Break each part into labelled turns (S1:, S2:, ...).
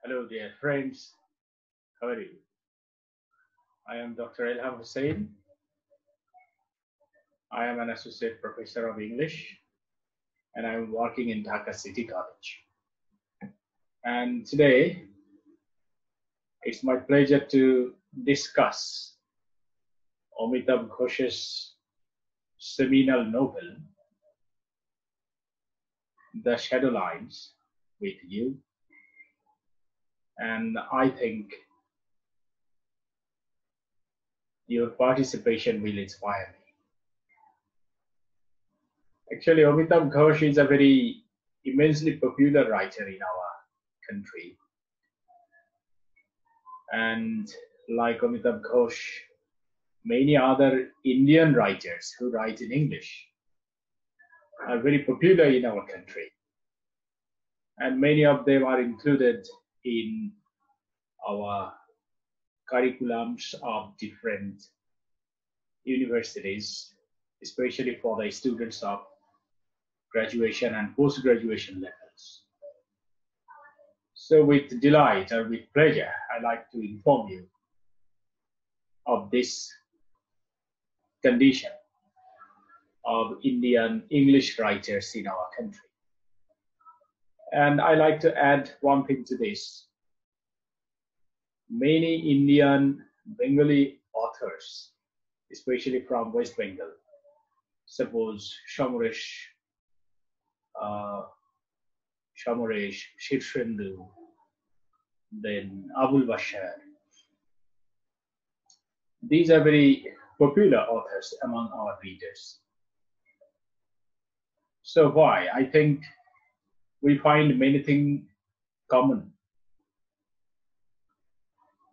S1: Hello, dear friends. How are you? I am Dr. Elham Hossain. I am an associate professor of English and I am working in Dhaka City College. And today, it's my pleasure to discuss Amitav Ghosh's seminal novel, The Shadowlines, with you. And I think your participation will inspire me. Actually, Amitav Ghosh is a very immensely popular writer in our country. And like Amitav Ghosh, many other Indian writers who write in English are very popular in our country. And many of them are included in our curriculums of different universities, especially for the students of graduation and post-graduation levels. So with delight or with pleasure, I'd like to inform you of this condition of Indian English writers in our country. And I like to add one thing to this. Many Indian Bengali authors, especially from West Bengal, suppose Shamuresh, Shirshendu, then Abul Bashar. These are very popular authors among our readers. So why? I think we find many things common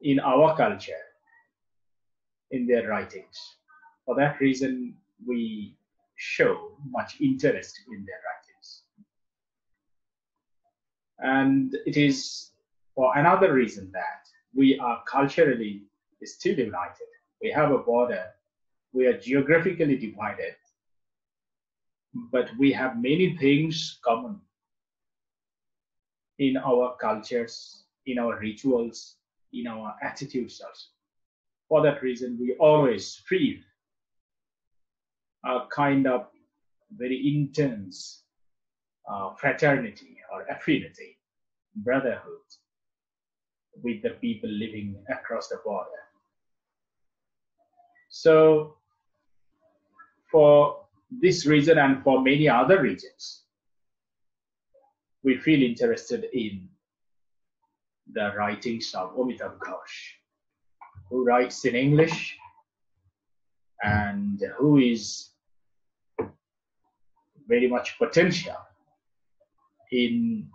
S1: in our culture, in their writings. For that reason, we show much interest in their writings. And it is for another reason that we are culturally still united. We have a border, we are geographically divided, but we have many things common in our cultures, in our rituals, in our attitudes also. For that reason, we always feel a kind of very intense fraternity or affinity, brotherhood with the people living across the border. So for this reason and for many other reasons, we feel interested in the writings of Amitav Ghosh, who writes in English and who is very much potential in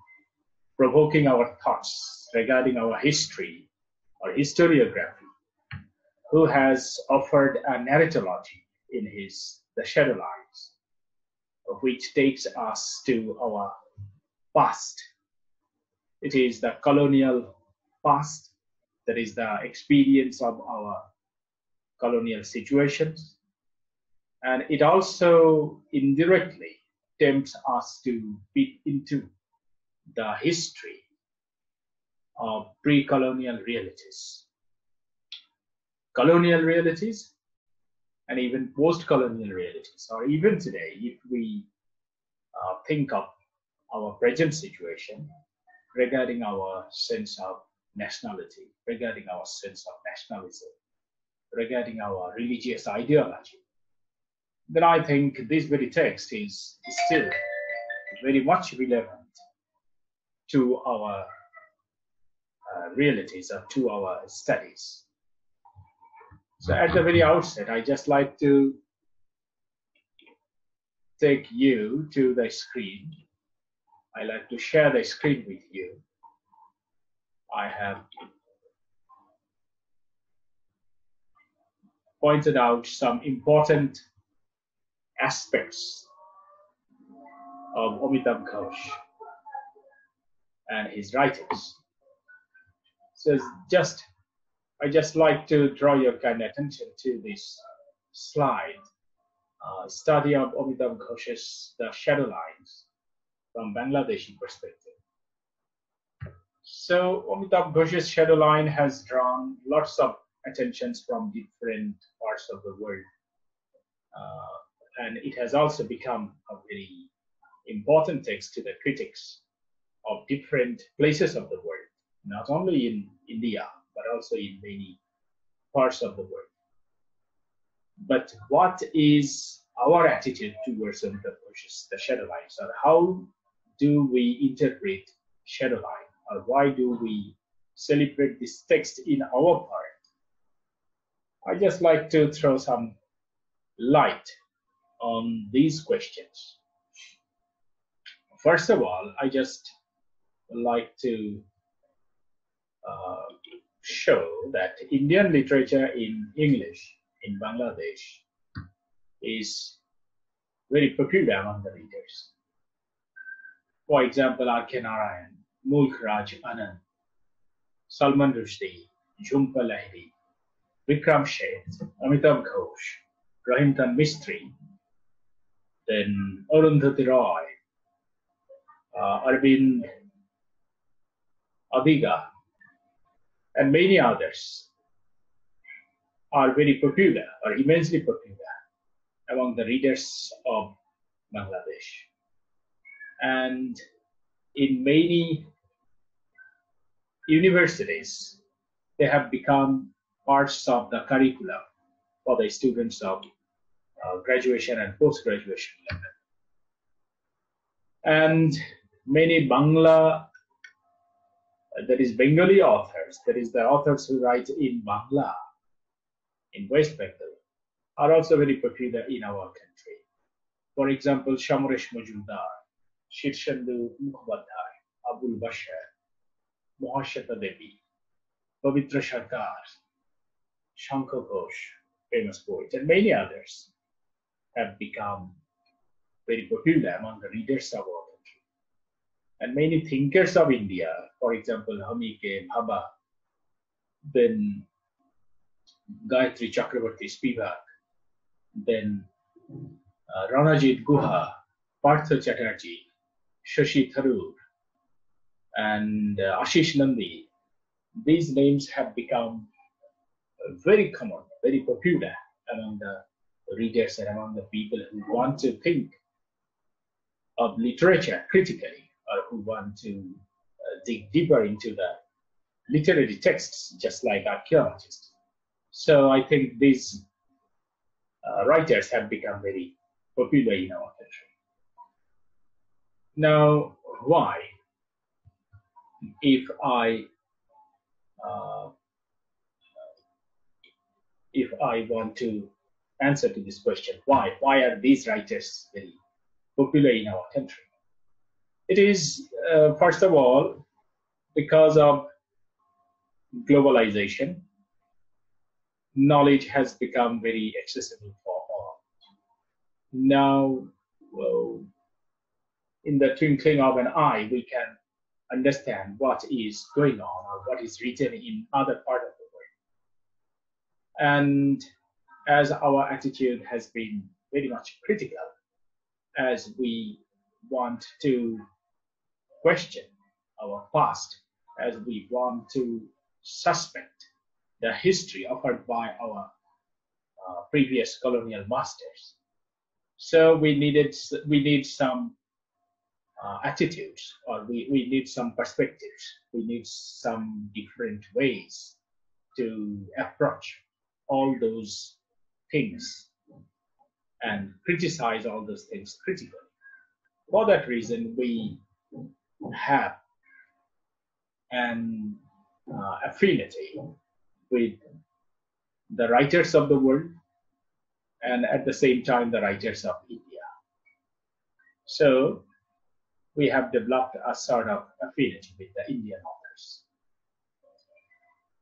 S1: provoking our thoughts regarding our history or historiography, who has offered a narratology in his The Shadowlines, which takes us to our past. It is the colonial past, that is the experience of our colonial situations. And it also indirectly tempts us to peek into the history of pre-colonial realities, colonial realities, and even post-colonial realities, or even today, if we think of our present situation regarding our sense of nationality, regarding our sense of nationalism, regarding our religious ideology, then I think this very text is still very much relevant to our realities or to our studies. So at the very outset, I just like to take you to the screen. I like to share the screen with you. I have pointed out some important aspects of Amitav Ghosh and his writings. So I just like to draw your kind attention to this slide, study of Amitav Ghosh's The Shadowlines from Bangladeshi perspective. So Amitav Ghosh's Shadowline has drawn lots of attentions from different parts of the world, and it has also become a very important text to the critics of different places of the world, not only in India, but also in many parts of the world. But what is our attitude towards the Shadowlines, or how do we interpret Shadowline, or why do we celebrate this text in our part? I just like to throw some light on these questions. First of all, I just like to show that Indian literature in English in Bangladesh is very popular among the readers. For example, R.K. Narayan, Mulk Raj Anand, Salman Rushdie, Jhumpa Lahiri, Vikram Sheth, Amitav Ghosh, Rahimtan Mistry, then Arundhati Roy, Arvind Adiga, and many others are very popular or immensely popular among the readers of Bangladesh. And in many universities, they have become parts of the curriculum for the students of graduation and post-graduation level. And many Bengali authors, that is the authors who write in Bangla, in West Bengal, are also very popular in our country. For example, Shamaresh Majumdar, Shirshendu Mukhopadhyay, Abul Bashar, Mohashata Devi, Pavitra Sarkar, Shankar Ghosh, famous poet, and many others have become very popular among the readers of our country. And many thinkers of India, for example, Hamike, Bhabha, then Gayatri Chakravarti Spivak, then Ranajit Guha, Partha Chatterjee, Shashi Tharoor, and Ashish Nandi. These names have become very common, very popular among the readers and among the people who want to think of literature critically, or who want to dig deeper into the literary texts, just like archaeologists. So I think these writers have become very popular in our country. Now, why? If I want to answer to this question, why are these writers very popular in our country? It is first of all because of globalization. Knowledge has become very accessible for all. Now, well, in the twinkling of an eye, we can understand what is going on or what is written in other part of the world. And as our attitude has been very much critical, as we want to question our past, as we want to suspect the history offered by our previous colonial masters. So we need some attitudes, or we need some perspectives. We need some different ways to approach all those things and criticize all those things critically. For that reason, we have an affinity with the writers of the world, and at the same time the writers of India. So we have developed a sort of affinity with the Indian authors.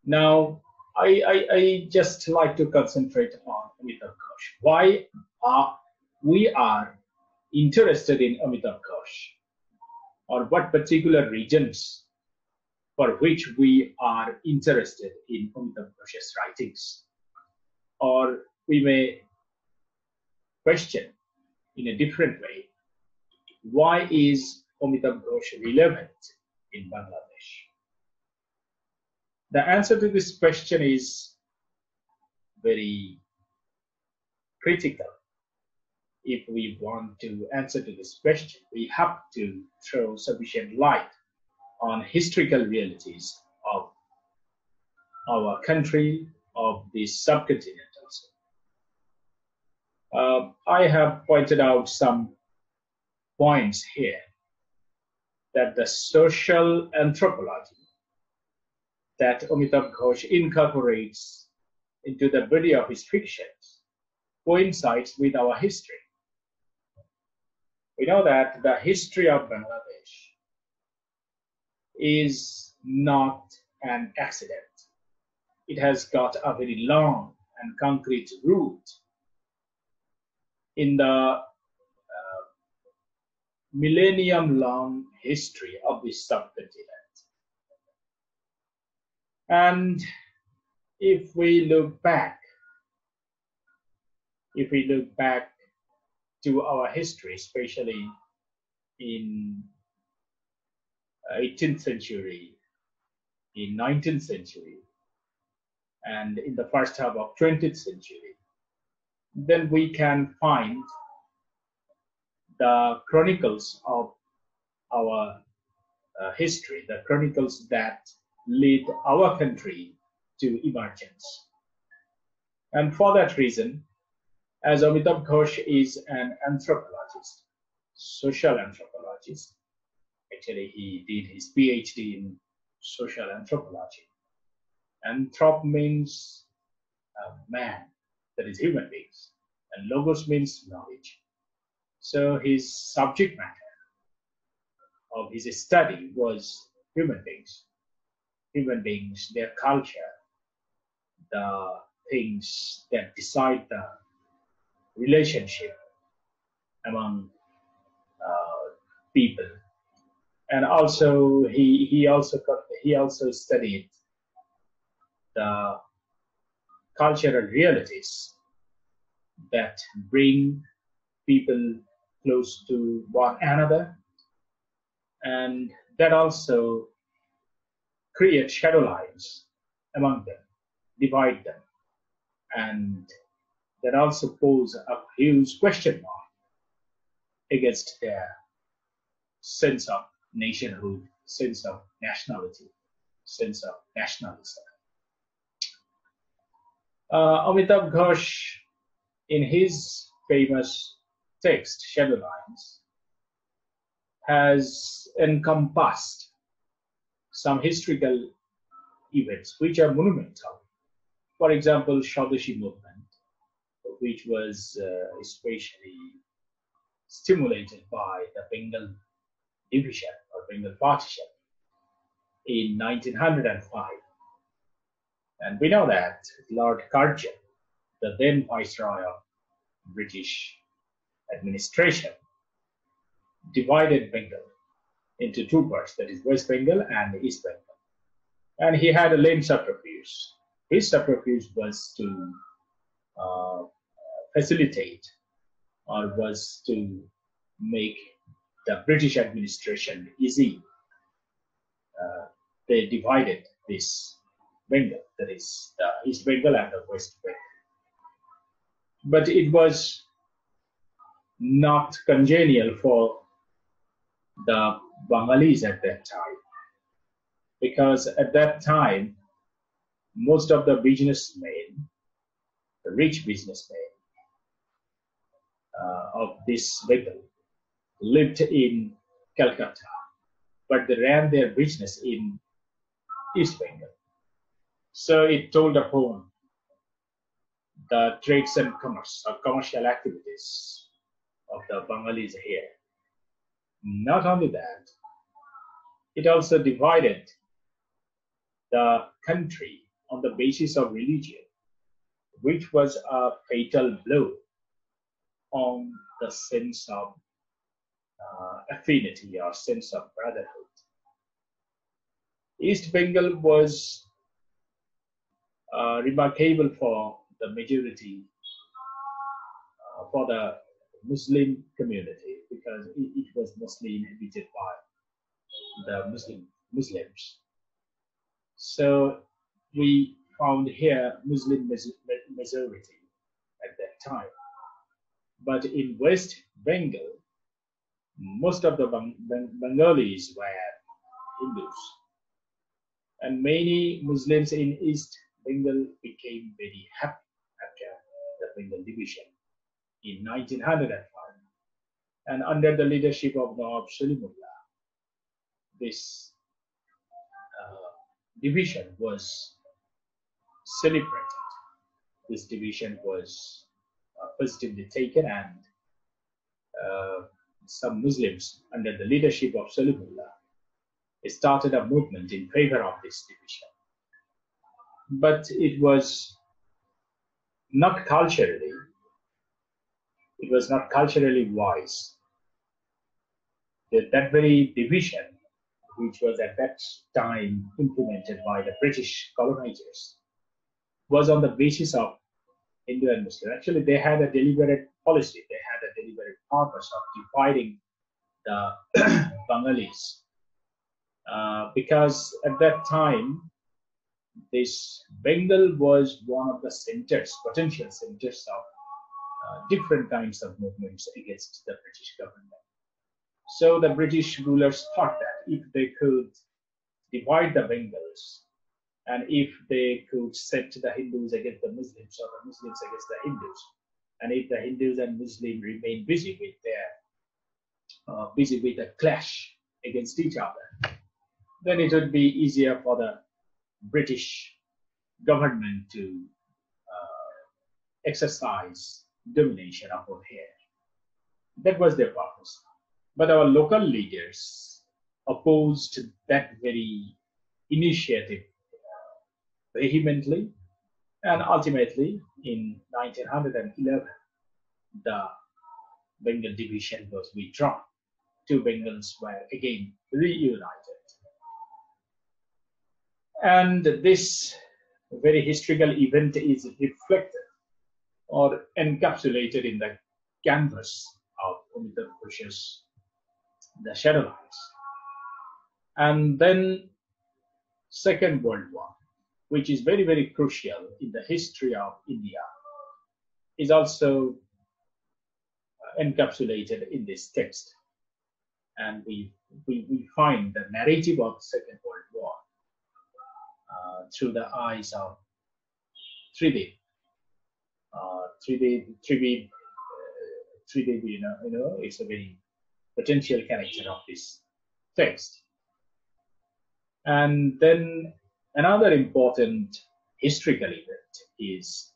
S1: Now, I just like to concentrate on Amitav Ghosh. Why we are interested in Amitav Ghosh, or what particular regions for which we are interested in Amitav Ghosh's writings. Or we may question in a different way, why is Amitav Ghosh relevant in Bangladesh? The answer to this question is very critical. If we want to answer to this question, we have to throw sufficient light on historical realities of our country, of this subcontinent also. I have pointed out some points here that the social anthropology that Amitav Ghosh incorporates into the body of his fictions coincides with our history. We know that the history of Bangladesh is not an accident. It has got a very long and concrete root in the millennium-long history of this subcontinent. And if we look back to our history, especially in 18th century, in 19th century, and in the first half of 20th century, then we can find the chronicles of our history, the chronicles that lead our country to emergence. And for that reason, as Amitav Ghosh is an anthropologist, social anthropologist, actually he did his PhD in social anthropology. Anthrop means man, that is human beings, and logos means knowledge. So his subject matter of his study was human beings, their culture, the things that decide the relationship among people. And also he also studied the cultural realities that bring people close to one another, and that also create shadow lines among them, divide them, and that also pose a huge question mark against their sense of nationhood, sense of nationality, sense of nationalism. Amitav Ghosh, in his famous text, Shadowlines, has encompassed some historical events which are monumental. For example, Swadeshi movement, which was especially stimulated by the Bengal Division or Bengal Partition in 1905. And we know that Lord Curzon, the then Viceroy of British administration, divided Bengal into two parts, that is West Bengal and East Bengal. And he had a lame subterfuge. His subterfuge was to facilitate, or was to make the British administration easy. They divided this Bengal, that is the East Bengal and the West Bengal. But it was not congenial for the Bengalis at that time, because at that time, most of the businessmen, the rich businessmen of this Bengal, lived in Calcutta, but they ran their business in East Bengal. So it told upon the trades and commerce or commercial activities of the Bengalis here. Not only that, it also divided the country on the basis of religion, which was a fatal blow on the sense of affinity or sense of brotherhood. East Bengal was remarkable for the majority, for the Muslim community, because it was mostly inhabited by the Muslims. So we found here Muslim majority at that time. But in West Bengal, most of the Bengalis were Hindus, and many Muslims in East Bengal became very happy after the Bengal Division in 1905. And under the leadership of Nawab Salimullah, this division was celebrated. This division was positively taken, and some Muslims under the leadership of Salimullah started a movement in favor of this division. But it was not culturally wise. That very division, which was at that time implemented by the British colonizers, was on the basis of Hindu and Muslim. Actually, they had a deliberate policy, they had a deliberate purpose of dividing the Bengalis. Because at that time, this Bengal was one of the centers, potential centers of different kinds of movements against the British government. So the British rulers thought that if they could divide the Bengals, and if they could set the Hindus against the Muslims or the Muslims against the Hindus, and if the Hindus and Muslims remain busy with a clash against each other, then it would be easier for the British government to exercise domination upon here. That was their purpose. But our local leaders opposed that very initiative vehemently, and ultimately in 1911, the Bengal Division was withdrawn. Two Bengals were again reunited. And this very historical event is reflected or encapsulated in the canvas of Amitav Ghosh's The Shadowlines. And then Second World War, which is very, very crucial in the history of India, is also encapsulated in this text. And we find the narrative of the Second World War through the eyes of Tridev. Tridev, it's a very potential character of this text. And then another important historical event is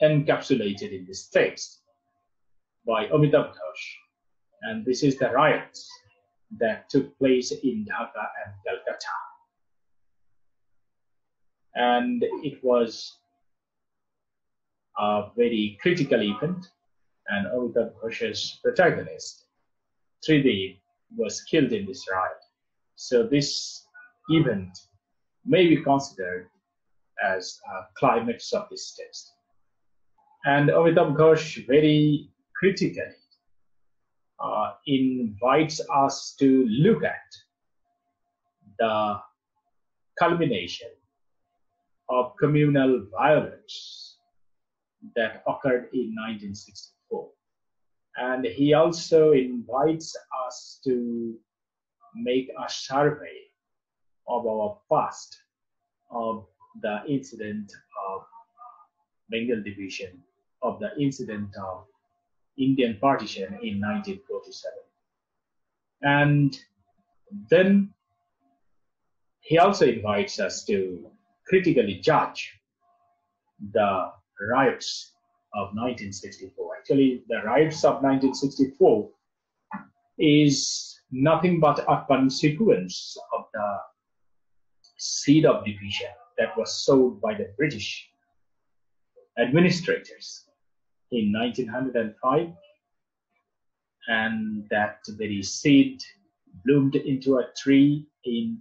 S1: encapsulated in this text by Amitav Ghosh, and this is the riots that took place in Dhaka and Calcutta. And it was a very critical event, and Amitav Ghosh's protagonist, Tridev, was killed in this riot. So this event may be considered as a climax of this text. And Amitav Ghosh very critically invites us to look at the culmination of communal violence that occurred in 1964. And he also invites us to make a survey of our past, of the incident of Bengal Division, of the incident of Indian partition in 1947. And then he also invites us to critically judge the riots of 1964. Actually, the riots of 1964 is nothing but a consequence of the seed of division that was sowed by the British administrators in 1905, and that very seed bloomed into a tree in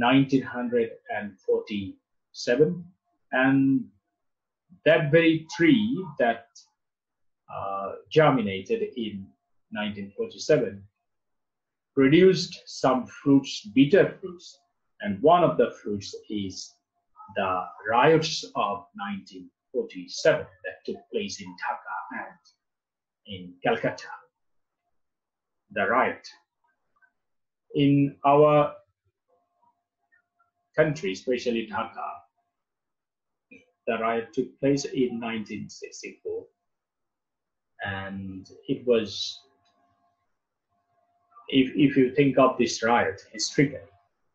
S1: 1947, and that very tree that germinated in 1947 produced some fruits, bitter fruits, And one of the fruits is the riots of 1947 that took place in Dhaka and in Calcutta. The riot in our country, especially Dhaka, the riot took place in 1964, and it was, if you think of this riot historically,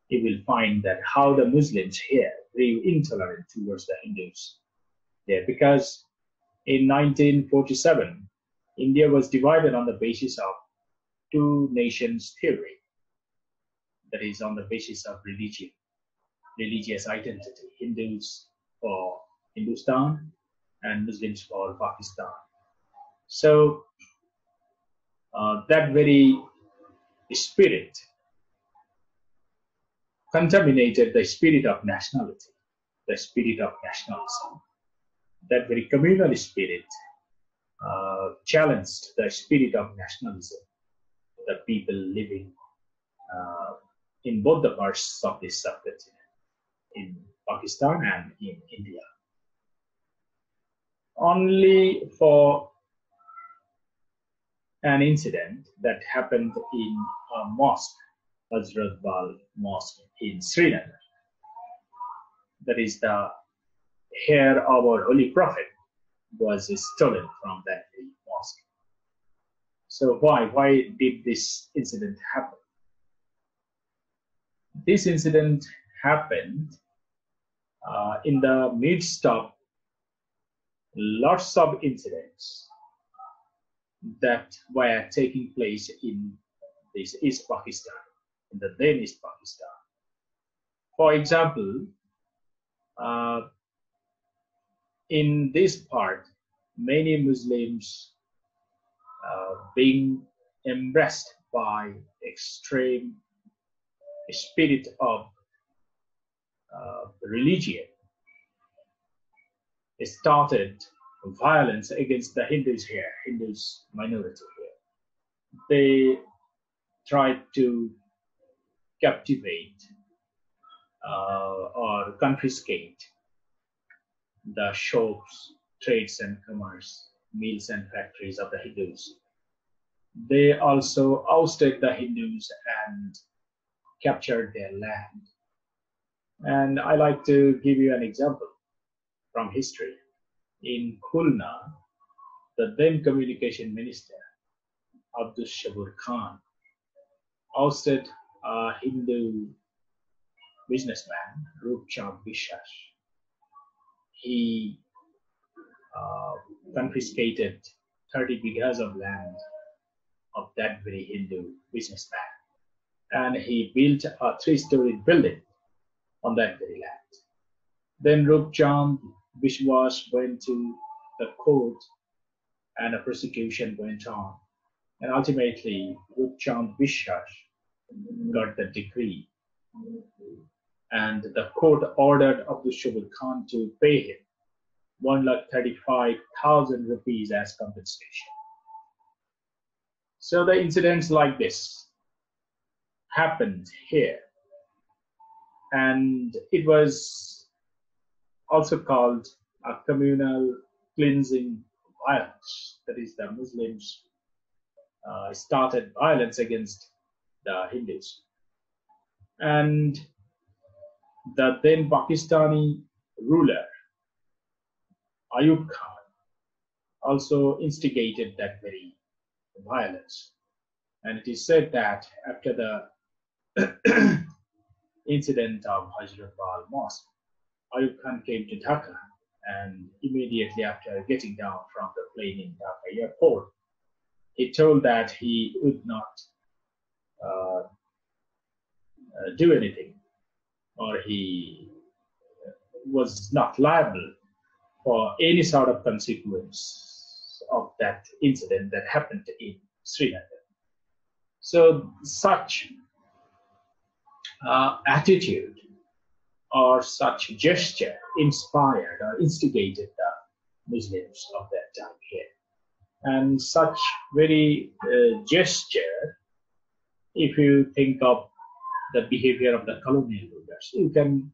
S1: you will find that how the Muslims here grew intolerant towards the Hindus there, because in 1947, India was divided on the basis of two nations theory, that is on the basis of religion, religious identity, Hindus for Hindustan and Muslims for Pakistan. So that very spirit contaminated the spirit of nationality, the spirit of nationalism. That very communal spirit challenged the spirit of nationalism, the people living in both the parts of this subcontinent, in Pakistan and in India. Only for an incident that happened in a mosque, Hazrat Bal Mosque in Srinagar. That is the hair of our Holy Prophet was stolen from that very mosque. So why did this incident happen? This incident happened in the midst of lots of incidents that were taking place in this East Pakistan, in the then East Pakistan. For example, in this part, many Muslims being embraced by extreme spirit of religion started violence against the Hindus here, Hindus minority here. They tried to captivate or confiscate the shops, trades and commerce, mills and factories of the Hindus. They also ousted the Hindus and captured their land. And I like to give you an example from history. In Khulna, the then communication minister, Abdul Shabur Khan, ousted a Hindu businessman, Rup Chand Biswas. He confiscated 30 bighas of land of that very Hindu businessman, and he built a 3-story building on that very land. Then Rup Chand Biswas went to the court and a prosecution went on. And ultimately, Rup Chand Biswas got the decree. And the court ordered Abdul Shabur Khan to pay him 1,35,000 rupees as compensation. So the incidents like this happened here. And it was also called a communal cleansing violence. That is, the Muslims started violence against the Hindus. And the then Pakistani ruler, Ayub Khan, also instigated that very violence. And it is said that after the incident of Hazrat Bal Mosque, Ayub Khan came to Dhaka, and immediately after getting down from the plane in Dhaka airport, he told that he would not do anything, or he was not liable for any sort of consequence of that incident that happened in Srinagar. So such attitude or such gesture inspired or instigated the Muslims of that time here. And such very gesture, if you think of the behavior of the colonial rulers. You can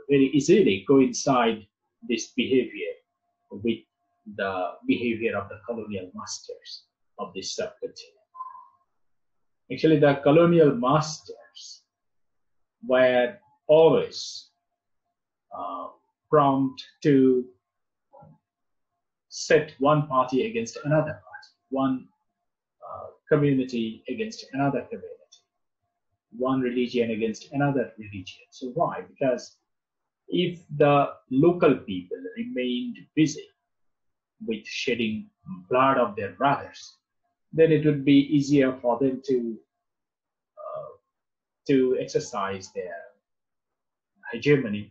S1: very easily coincide this behavior with the behavior of the colonial masters of this subcontinent. Actually, the colonial masters were always prompt to set one party against another party, one community against another community, one religion against another religion. So why? Because if the local people remained busy with shedding blood of their brothers, then it would be easier for them to exercise their hegemony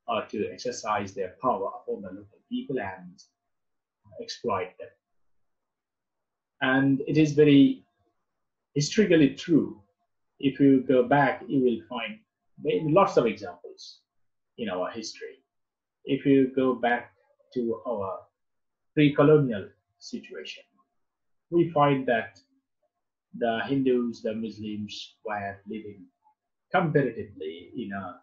S1: or to exercise their power upon the local people and exploit them. And it is very historically true. If you go back, you will find lots of examples in our history. If you go back to our pre-colonial situation, we find that the Hindus, the Muslims were living comparatively in a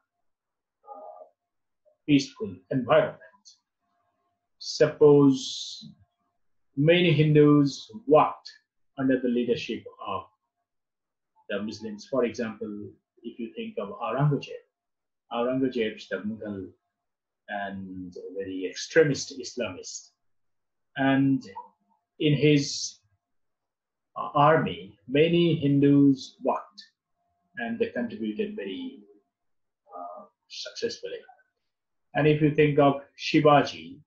S1: peaceful environment. Suppose many Hindus worked under the leadership of the Muslims. For example, if you think of Aurangzeb is the Mughal and very extremist Islamist. And in his army, many Hindus worked and they contributed very successfully. And if you think of Shivaji,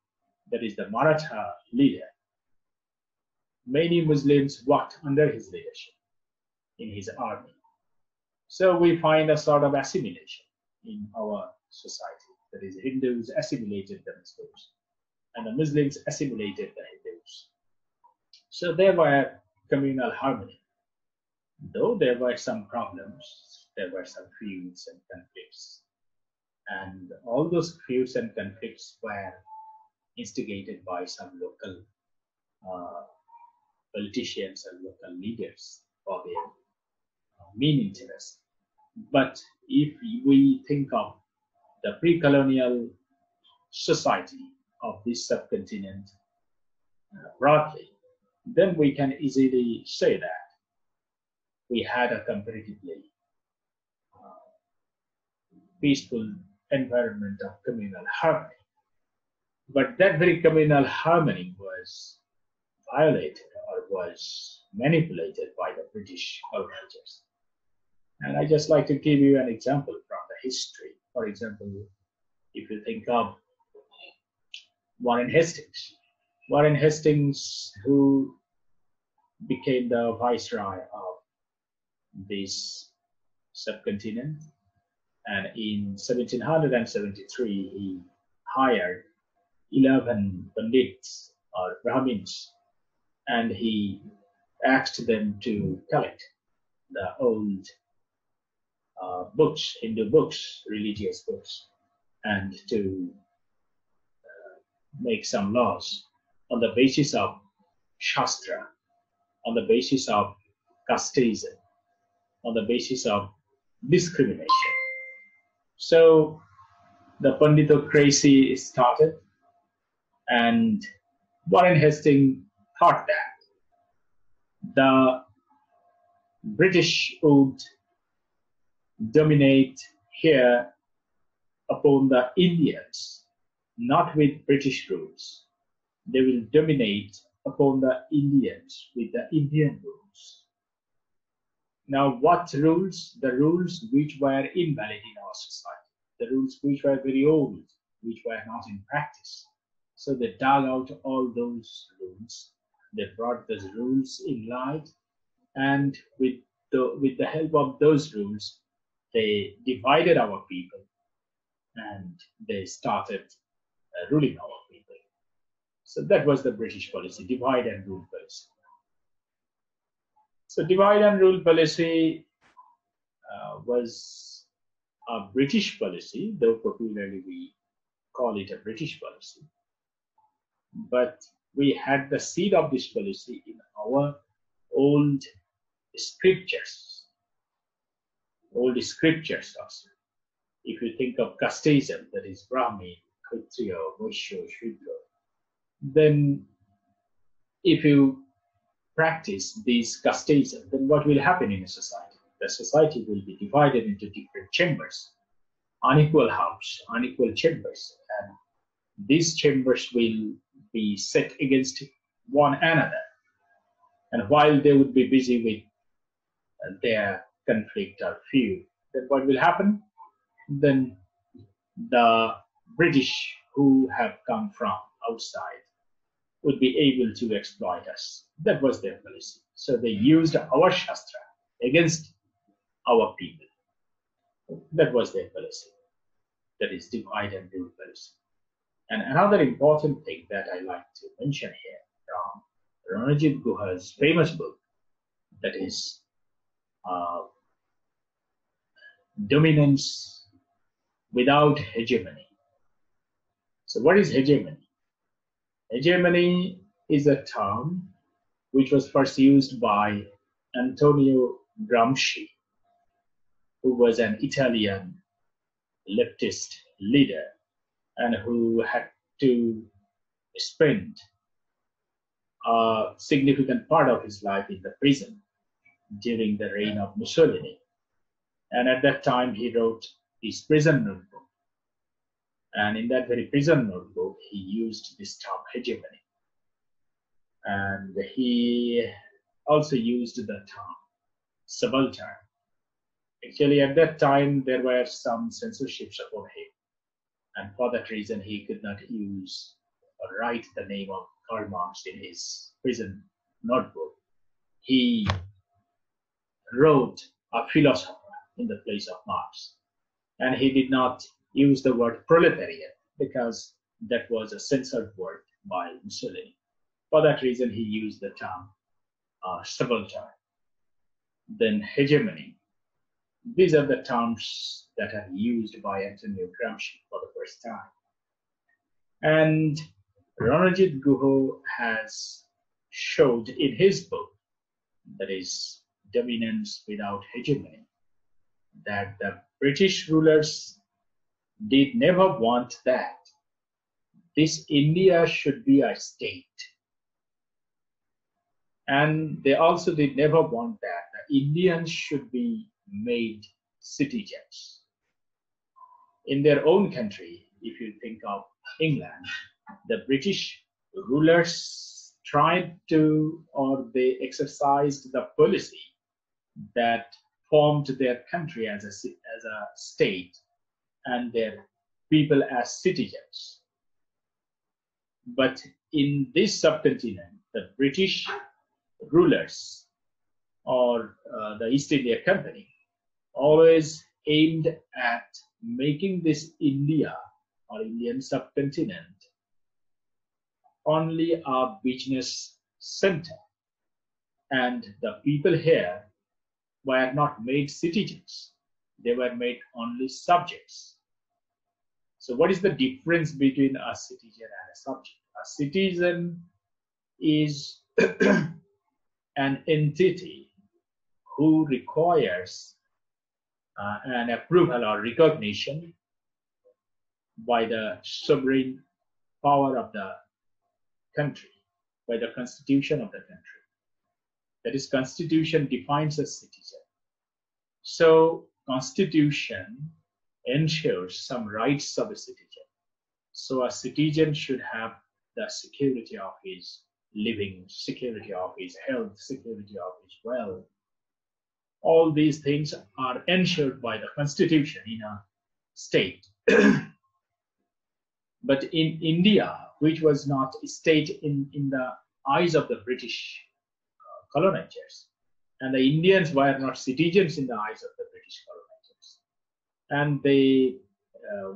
S1: that is the Maratha leader, many Muslims worked under his leadership in his army. So we find a sort of assimilation in our society. That is, Hindus assimilated the Muslims, and the Muslims assimilated the Hindus. So there were communal harmony. Though there were some problems, there were some feuds and conflicts. And all those feuds and conflicts were instigated by some local politicians and local leaders for their mean interests. But if we think of the pre-colonial society of this subcontinent broadly, then we can easily say that we had a comparatively peaceful environment of communal harmony. But that very communal harmony was violated or was manipulated by the British colonizers. And I just like to give you an example from the history. For example, if you think of Warren Hastings, who became the viceroy of this subcontinent, and in 1773 he hired 11 pandits or Brahmins, and he asked them to collect the old books, Hindu books, religious books, and to make some laws on the basis of Shastra, on the basis of casteism, on the basis of discrimination. So the Panditocracy started, and Warren Hastings thought that the British would dominate here upon the Indians, not with British rules. They will dominate upon the Indians with the Indian rules. Now, what rules? The rules which were invalid in our society, the rules which were very old, which were not in practice. So they dug out all those rules. They brought those rules in light, and with the help of those rules, they divided our people, and they started ruling our people. So that was the British policy, divide and rule policy. So divide and rule policy was a British policy, though popularly we call it a British policy. But we had the seed of this policy in our old scriptures. old scriptures also. If you think of casteism, that is Brahmin, Kshatriya, Vaishya, Shudra, then if you practice these casteism, then what will happen in a society? The society will be divided into different chambers, unequal house, unequal chambers, and these chambers will be set against one another. And while they would be busy with their conflict or feud, then what will happen? Then the British who have come from outside would be able to exploit us. That was their policy. So they used our Shastra against our people. That was their policy. That is divide and rule policy. And another important thing that I like to mention here from Ranajit Guha's famous book, that is Dominance Without Hegemony. So what is hegemony? Hegemony is a term which was first used by Antonio Gramsci, who was an Italian leftist leader and who had to spend a significant part of his life in the prison during the reign of Mussolini. And at that time, he wrote his prison notebook. And in that very prison notebook, he used this term hegemony. And he also used the term subaltern. Actually, at that time, there were some censorships upon him. And for that reason, he could not use or write the name of Karl Marx in his prison notebook. He wrote a philosopher in the place of Marx. And he did not use the word proletariat because that was a censored word by Mussolini. For that reason, he used the term subaltern. Then hegemony. These are the terms that are used by Antonio Gramsci for the first time. And Ranajit Guha has showed in his book, that is Dominance Without Hegemony, that the British rulers did never want that this India should be a state. And they also did never want that the Indians should be made citizens. In their own country, if you think of England, the British rulers tried to, or they exercised the policy that formed their country as a state and their people as citizens. But in this subcontinent, the British rulers or the East India Company always aimed at making this India or Indian subcontinent only a business center, and the people here were not made citizens, they were made only subjects. So what is the difference between a citizen and a subject? A citizen is an entity who requires an approval or recognition by the sovereign power of the country, by the constitution of the country. That is, constitution defines a citizen. So constitution ensures some rights of a citizen. So a citizen should have the security of his living, security of his health, security of his wealth. All these things are ensured by the constitution in a state. But in India, which was not a state in the eyes of the British colonizers, and the Indians were not citizens in the eyes of the British colonizers, and they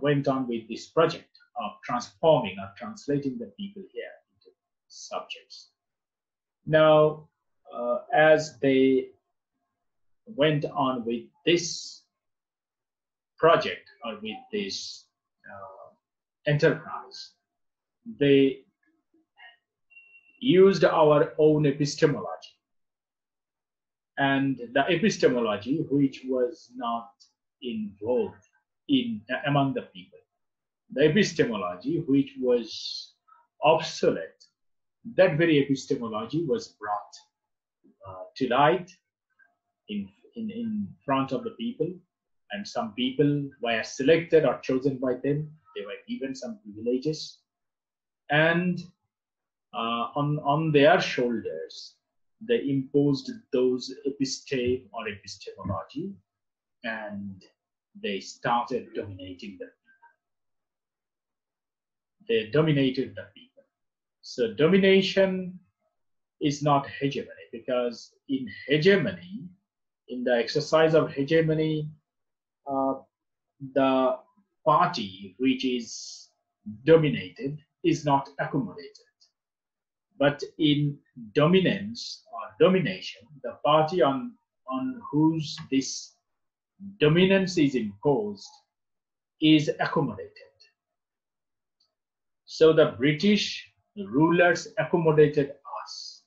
S1: went on with this project of transforming or translating the people here into subjects. Now, as they went on with this project or with this enterprise, they used our own epistemology. and the epistemology which was not involved in among the people, the epistemology which was obsolete, that very epistemology was brought to light in front of the people, and some people were selected or chosen by them. They were given some privileges, and on their shoulders they imposed those episteme or epistemology, and they started dominating the people. They dominated the people. So domination is not hegemony, because in hegemony, in the exercise of hegemony, the party which is dominated is not accommodated. But in dominance or domination, the party on whose this dominance is imposed is accommodated. So the British rulers accommodated us.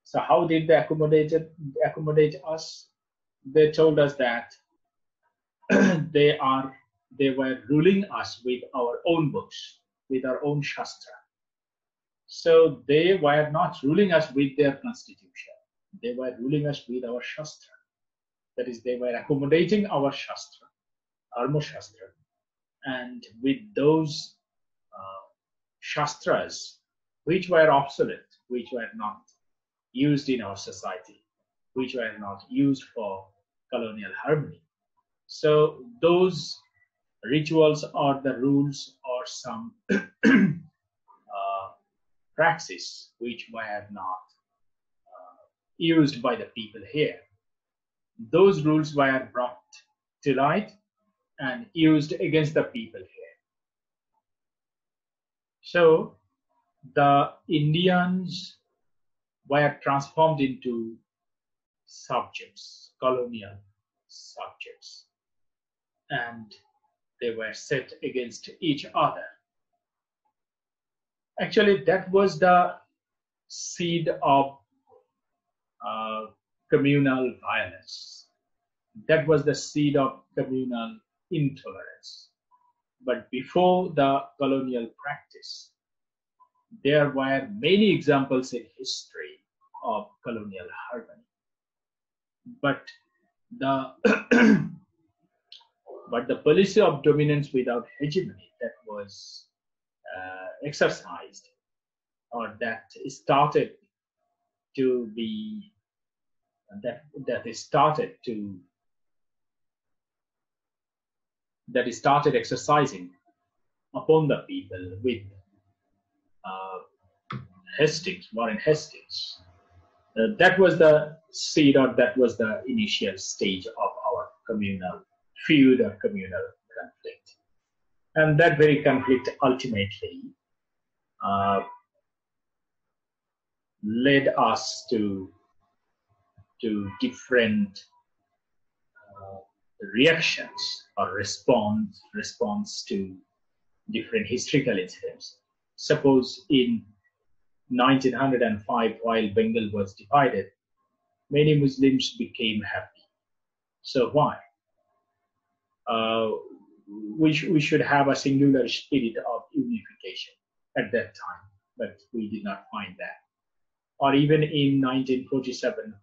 S1: So how did they accommodate us? They told us that they were ruling us with our own books, with our own Shastra. So they were not ruling us with their constitution. They were ruling us with our Shastra. That is, they were accommodating our Shastra, Dharma Shastra, and with those Shastras which were obsolete, which were not used in our society, which were not used for colonial harmony. So those rituals or the rules or some praxis which were not used by the people here, those rules were brought to light and used against the people here. So the Indians were transformed into subjects, colonial subjects, and they were set against each other. Actually, that was the seed of communal violence. That was the seed of communal intolerance. But before the colonial practice, there were many examples in history of colonial harmony. But the but the policy of dominance without hegemony that was exercised, or that started to be that started exercising upon the people with Warren Hastings. That was the seed, or that was the initial stage of our communal feud or communal conflict. And that very conflict ultimately led us to different reactions or response to different historical incidents. Suppose in 1905, while Bengal was divided, many Muslims became happy. So why? We should have a singular spirit of unification at that time, but we did not find that. Or even in 1947,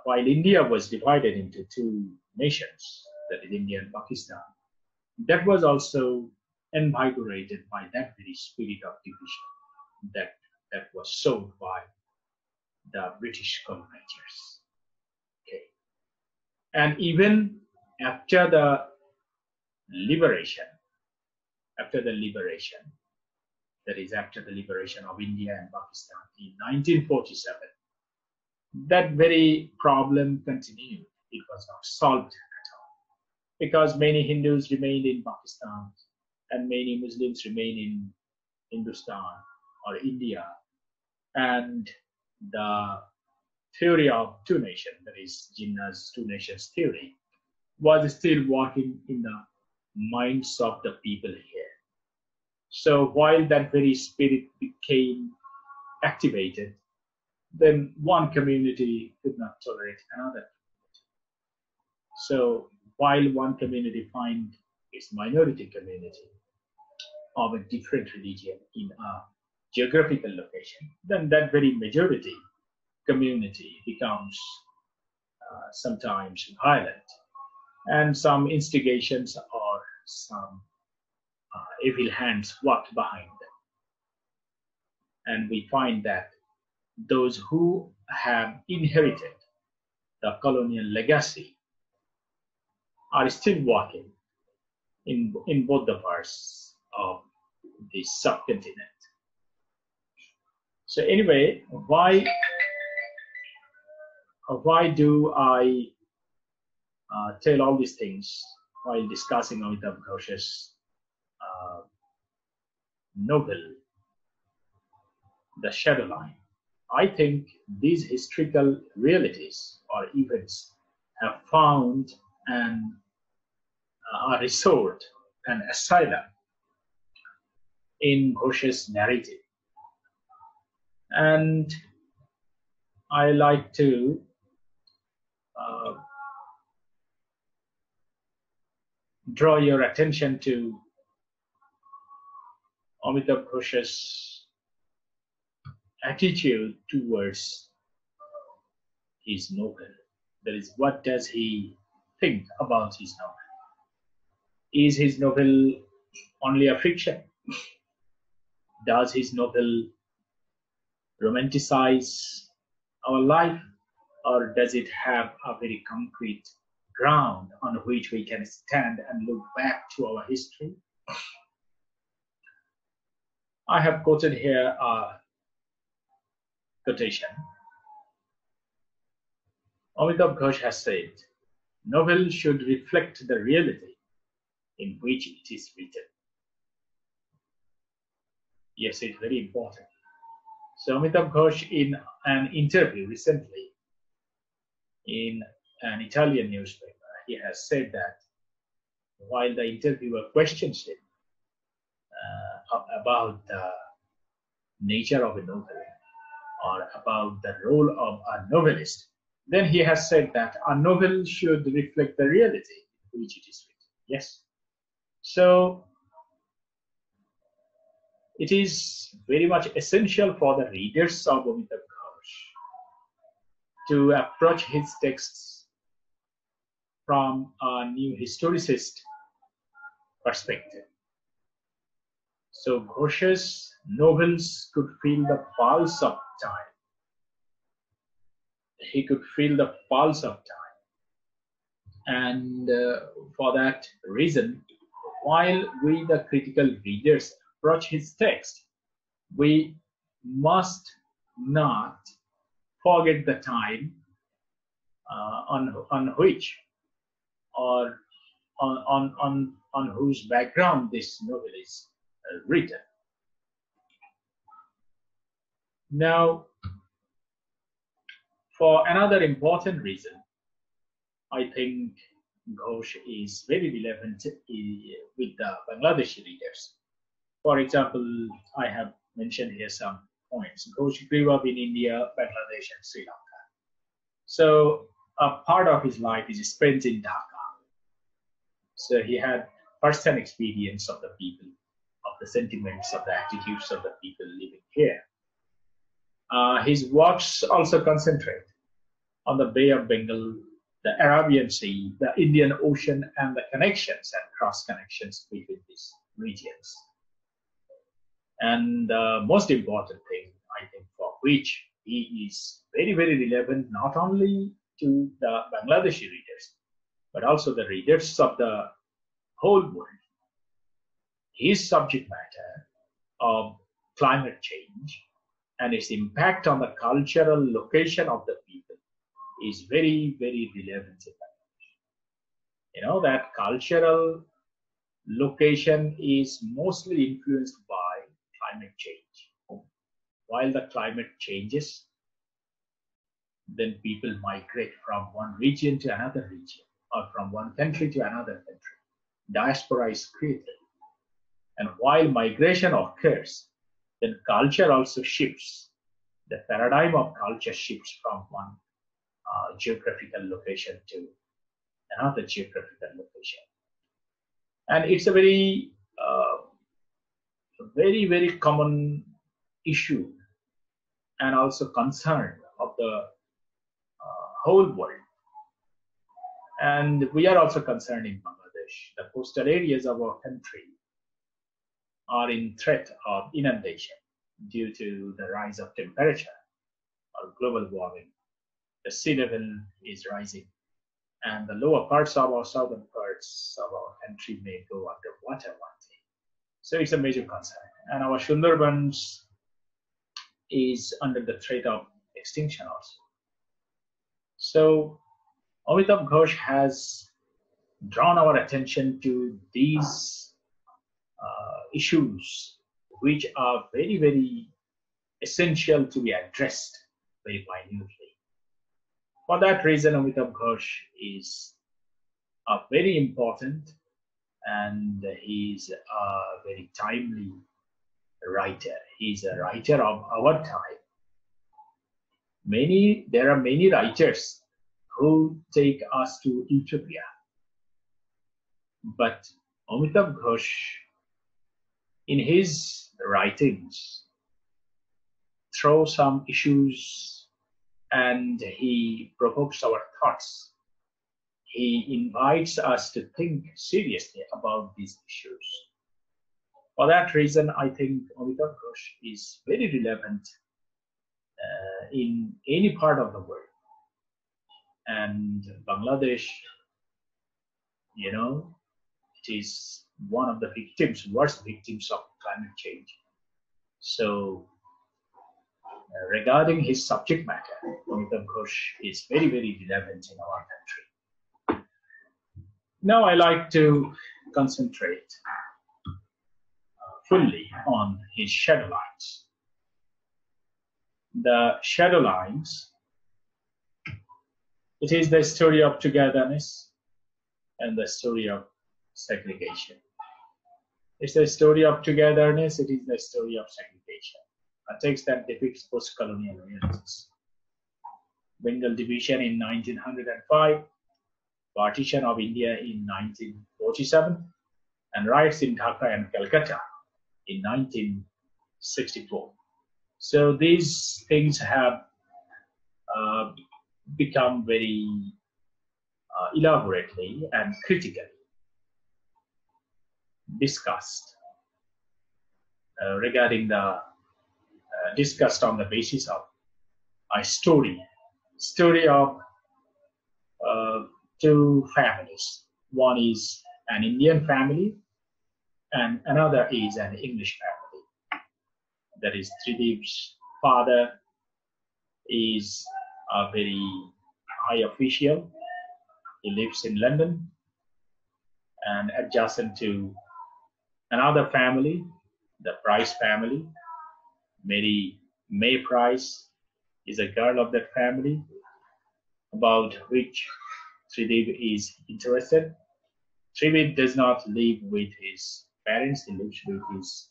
S1: while India was divided into two nations, that is India and Pakistan, that was also invigorated by that very spirit of division that was sown by the British colonizers. Okay, and even after the liberation, that is after the liberation of India and Pakistan in 1947, that very problem continued. It was not solved at all, because many Hindus remained in Pakistan and many Muslims remained in Hindustan or India, and the theory of two nations, that is Jinnah's two nations theory, was still working in the minds of the people here. So while that very spirit became activated, then one community could not tolerate another. So while one community find its minority community of a different religion in a geographical location, then that very majority community becomes sometimes violent, and some instigations or some evil hands worked behind them. And we find that those who have inherited the colonial legacy are still working in both the parts of the subcontinent. So anyway, why do I tell all these things while discussing Amitav Ghosh's novel, The Shadowline? I think these historical realities or events have found a resort, an asylum in Ghosh's narrative. And I like to draw your attention to Amitav Ghosh's attitude towards his novel. That is, what does he think about his novel? Is his novel only a fiction? Does his novel romanticize our life, or does it have a very concrete ground on which we can stand and look back to our history? I have quoted here a quotation. Amitav Ghosh has said, "Novel should reflect the reality in which it is written." Yes, it's very important. So Amitav Ghosh, in an interview recently in an Italian newspaper, he has said that while the interviewer questions him about the nature of a novel or about the role of a novelist, then he has said that a novel should reflect the reality in which it is written. Yes. So it is very much essential for the readers of Amitav Ghosh to approach his texts from a new historicist perspective. So Ghosh's novels could feel the pulse of time. He could feel the pulse of time. And for that reason, while we, the critical readers, approach his text, we must not forget the time on which or on whose background this novel is written. Now, for another important reason, I think Ghosh is very relevant with the Bangladeshi readers. For example, I have mentioned here some points. Ghosh grew up in India, Bangladesh, and Sri Lanka. So a part of his life is spent in Dhaka. So he had first-hand experience of the people, of the sentiments, of the attitudes of the people living here. His works also concentrate on the Bay of Bengal, the Arabian Sea, the Indian Ocean, and the connections and cross-connections between these regions. And the most important thing, I think, for which he is very, very relevant, not only to the Bangladeshi readers, but also the readers of the whole world. His subject matter of climate change and its impact on the cultural location of the people is very, very relevant in Bangladesh. You know that cultural location is mostly influenced by climate change. While the climate changes, then people migrate from one region to another region, or from one country to another country. Diaspora is created. And while migration occurs, then culture also shifts. the paradigm of culture shifts from one geographical location to another geographical location. And it's a very common issue and also concern of the whole world. And we are also concerned in Bangladesh. The coastal areas of our country are in threat of inundation due to the rise of temperature or global warming. The sea level is rising, and the lower parts of our southern parts of our country may go underwater one day. So it's a major concern. And our Sundarbans is under the threat of extinction also. So Amitav Ghosh has drawn our attention to these issues, which are very essential to be addressed very minutely. For that reason, Amitav Ghosh is a very important, and he's a very timely writer. He's a writer of our time. There are many writers who take us to utopia, but Amitav Ghosh, in his writings, throw some issues and he provokes our thoughts. He invites us to think seriously about these issues. For that reason, I think Amitav Ghosh is very relevant in any part of the world. And Bangladesh, it is one of the worst victims of climate change. So regarding his subject matter, Amitav Ghosh is very relevant in our country. Now I like to concentrate fully on his Shadowlines. The Shadowlines, it is the story of togetherness and the story of segregation. It's the story of togetherness, it is the story of segregation. A text that depicts post-colonial realities. Bengal Division in 1905, partition of India in 1947, and riots in Dhaka and Calcutta in 1964. So these things have become very elaborately and critically discussed discussed on the basis of a story of two families. One is an Indian family and another is an English family. That is, Tridip's father is a very high official. He lives in London, and adjacent to another family, the Price family. Mary May Price is a girl of that family, about which Tridip is interested. Tridip does not live with his parents, he lives with his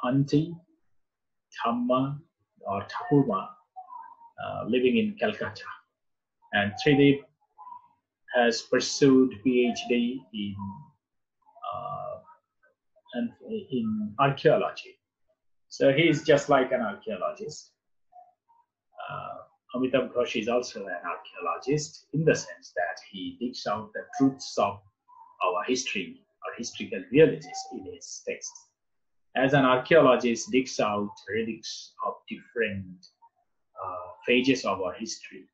S1: auntie, Thamma or Thapurma, living in Calcutta. And Tridip has pursued PhD in archaeology. So he is just like an archaeologist. Amitav Ghosh is also an archaeologist in the sense that he digs out the truths of our history or historical realities in his texts. As an archaeologist digs out relics of different phases of our history.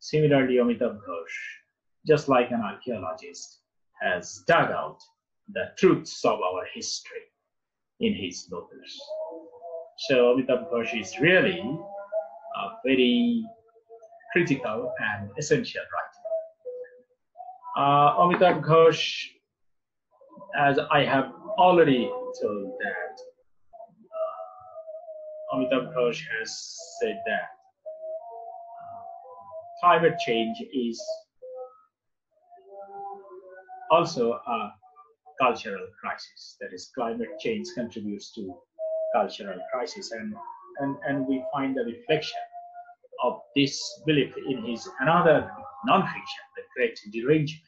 S1: Similarly, Amitav Ghosh, just like an archaeologist, has dug out the truths of our history in his novels. So Amitav Ghosh is really a very critical and essential writer. Amitav Ghosh, as I have already told that, Amitav Ghosh has said that climate change is also a cultural crisis. That is, climate change contributes to cultural crisis, and and we find the reflection of this belief in his another non-fiction, The Great Derangement,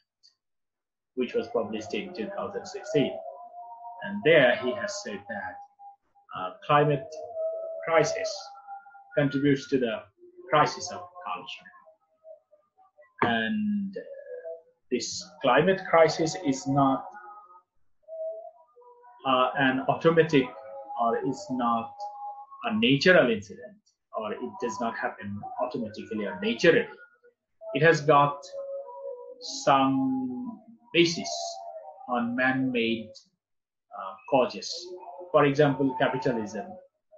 S1: which was published in 2016. And there he has said that climate crisis contributes to the crisis of culture. And this climate crisis is not an automatic, or is not a natural incident, or it does not happen automatically or naturally. It has got some basis on man-made causes. For example, capitalism,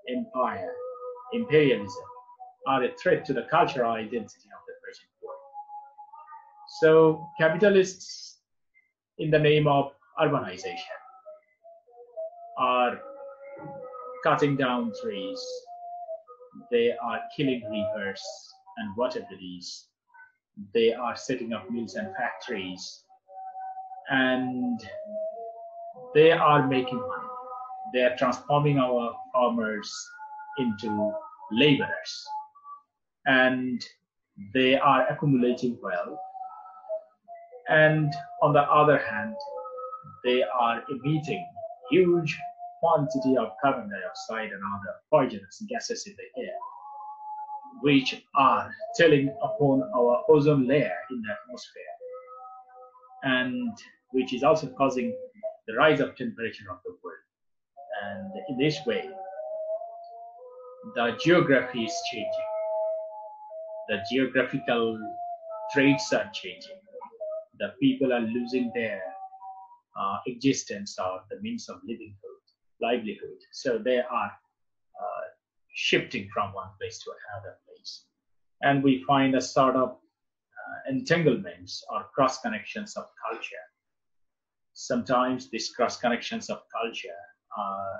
S1: empire, imperialism are a threat to the cultural identity of the present world. So capitalists, in the name of urbanization, are cutting down trees, they are killing rivers and water bodies, they are setting up mills and factories, and they are making money. They are transforming our farmers into laborers, and they are accumulating wealth. And on the other hand, they are emitting huge quantity of carbon dioxide and other poisonous gases in the air, which are telling upon our ozone layer in the atmosphere, and which is also causing the rise of temperature of the world. And in this way, the geography is changing. The geographical traits are changing. The people are losing their existence or the means of livelihood. So they are shifting from one place to another place. And we find a sort of entanglements or cross connections of culture. Sometimes these cross connections of culture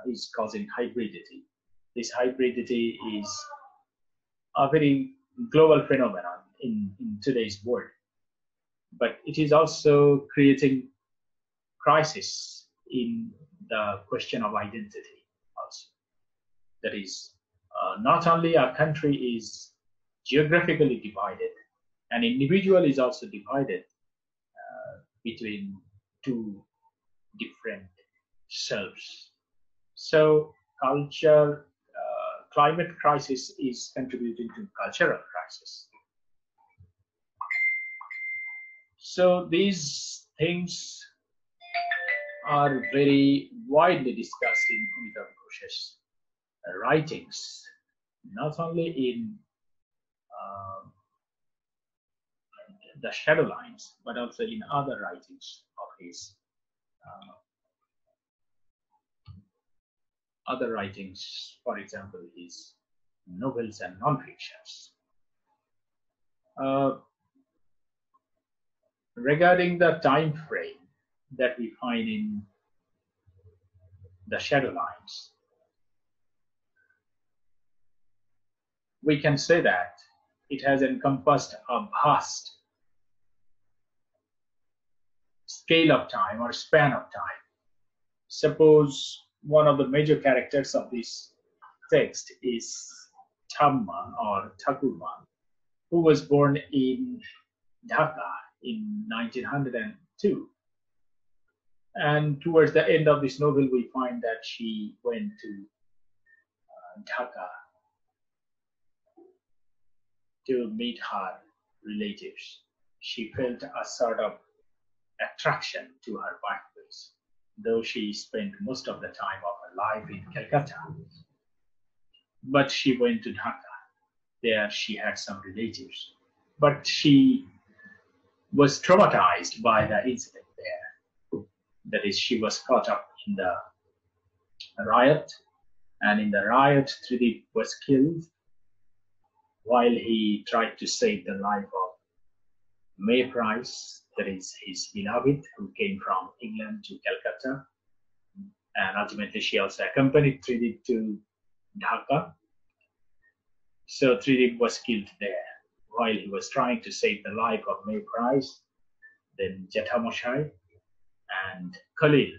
S1: is causing hybridity. This hybridity is a very global phenomenon in today's world, but it is also creating crisis in the question of identity also. That is, not only a country is geographically divided, an individual is also divided between two different selves. So culture, climate crisis is contributing to cultural crisis. So these things are very widely discussed in Amitav Ghosh's writings, not only in the Shadowlines, but also in other writings of his, for example, his novels and non-fictions. Regarding the time frame that we find in the Shadowlines, we can say that it has encompassed a vast scale of time or span of time. Suppose one of the major characters of this text is Thamma or Thakurman, who was born in Dhaka in 1902. And towards the end of this novel, we find that she went to Dhaka to meet her relatives. She felt a sort of attraction to her birthplace, though she spent most of the time of her life in Calcutta. But she went to Dhaka. There she had some relatives. But she was traumatized by the incident there. That is, she was caught up in the riot, and in the riot, Tridip was killed while he tried to save the life of May Price, that is his beloved, who came from England to Calcutta. And ultimately, she also accompanied Tridip to Dhaka. So Tridip was killed there while he was trying to save the life of May Price. Then Jethamosai and Khalil,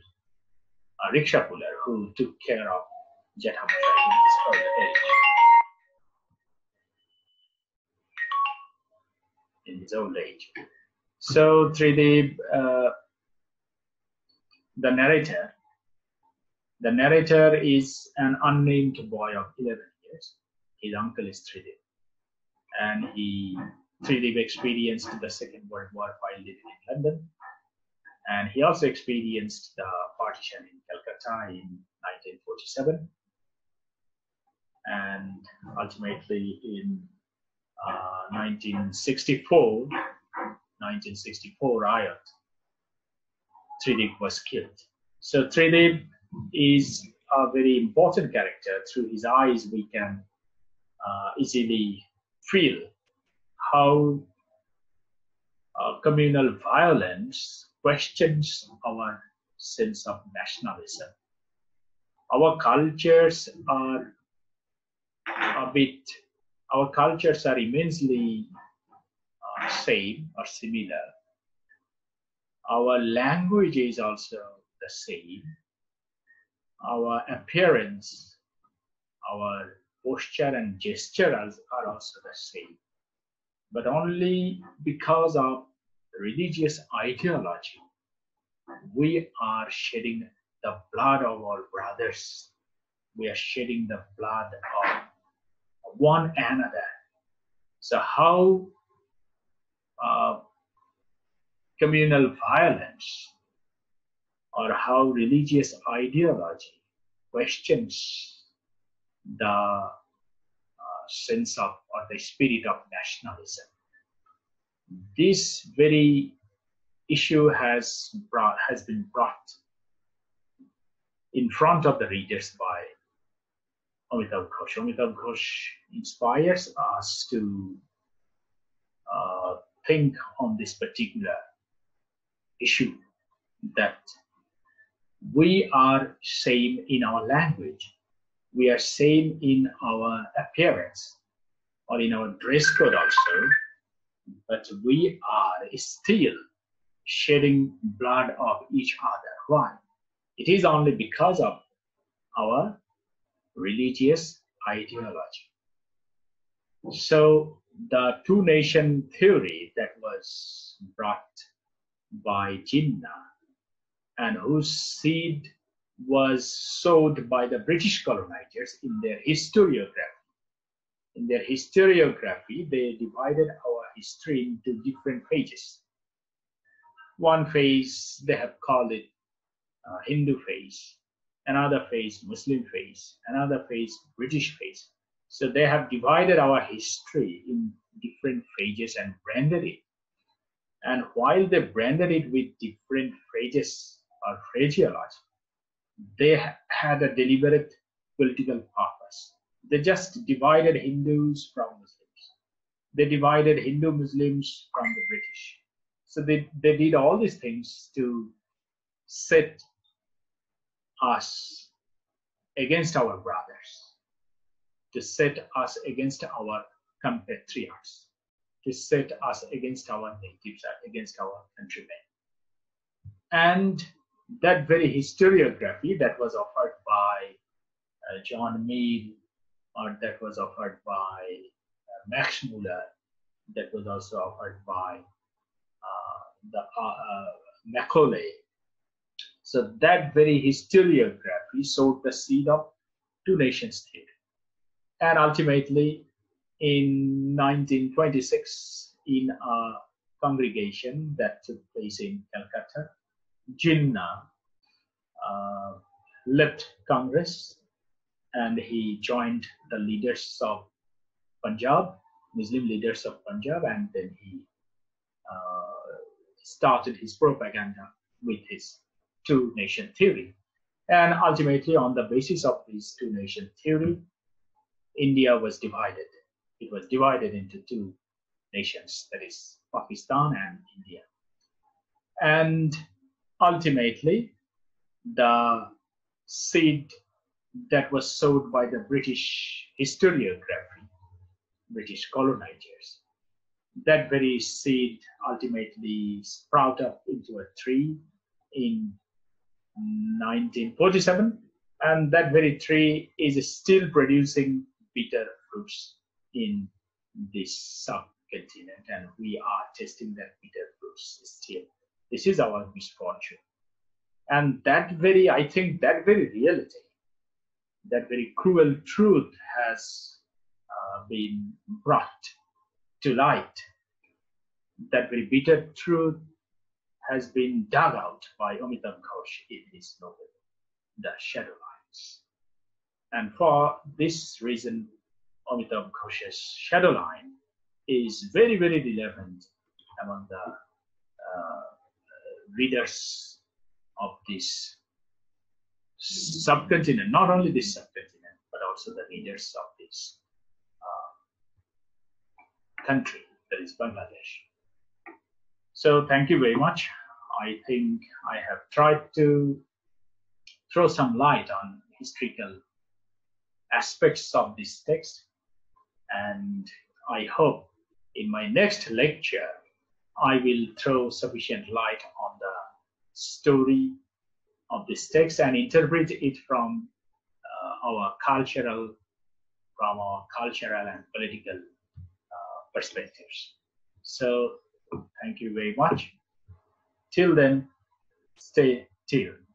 S1: a rickshaw puller who took care of Jethamosai in his old age. his old age. So Trideep, the narrator is an unnamed boy of 11 years. His uncle is Trideep, and Trideep experienced the Second World War while living in London, and he also experienced the partition in Calcutta in 1947, and ultimately in 1964 riot, Trideep was killed. So Trideep is a very important character. Through his eyes, we can easily feel how communal violence questions our sense of nationalism. Our cultures are immensely same or similar. Our language is also the same. Our appearance, our posture and gesture are also the same. But only because of religious ideology, we are shedding the blood of our brothers. We are shedding the blood of one another. So how communal violence or how religious ideology questions the sense of or the spirit of nationalism. This very issue has been brought in front of the readers by Amitav Ghosh. Amitav Ghosh inspires us to think on this particular issue, that we are same in our language, we are same in our appearance or in our dress code also, but we are still shedding blood of each other. Why? It is only because of our religious ideology. So the two-nation theory that was brought by Jinnah and whose seed was sowed by the British colonizers in their historiography. In their historiography, they divided our history into different phases. One phase, they have called it Hindu phase, another phase, Muslim phase, another phase, British phase. So they have divided our history in different phases and branded it. And while they branded it with different phrases or phraseology, they had a deliberate political purpose. They just divided Hindus from Muslims. They divided Hindu Muslims from the British. So they did all these things to set us against our brothers, to set us against our compatriots, to set us against our natives, against our countrymen. And that very historiography that was offered by John Mead, or that was offered by Max Muller, that was also offered by Macaulay. So that very historiography sowed the seed of two nations theory. And ultimately, in 1926, in a congregation that took place in Calcutta, Jinnah left Congress and he joined the leaders of Punjab, Muslim leaders of Punjab, and then he started his propaganda with his two-nation theory. And ultimately, on the basis of this two-nation theory, India was divided. It was divided into two nations, that is Pakistan and India. And ultimately, the seed that was sowed by the British historiography, British colonizers, that very seed ultimately sprouted up into a tree in 1947, and that very tree is still producing bitter fruits in this subcontinent, and we are tasting that bitter fruits still. This is our misfortune. And that very, I think, that very reality, that very cruel truth has been brought to light. That very bitter truth has been dug out by Amitav Ghosh in his novel, The Shadowlines. And for this reason, Amitav Ghosh's Shadowline is very, very relevant among the readers of this subcontinent, not only this subcontinent, but also the readers of this country, that is Bangladesh. So thank you very much. I think I have tried to throw some light on historical aspects of this text, and I hope in my next lecture I will throw sufficient light on the story of this text and interpret it from our cultural and political perspectives. So thank you very much. Till then, stay tuned.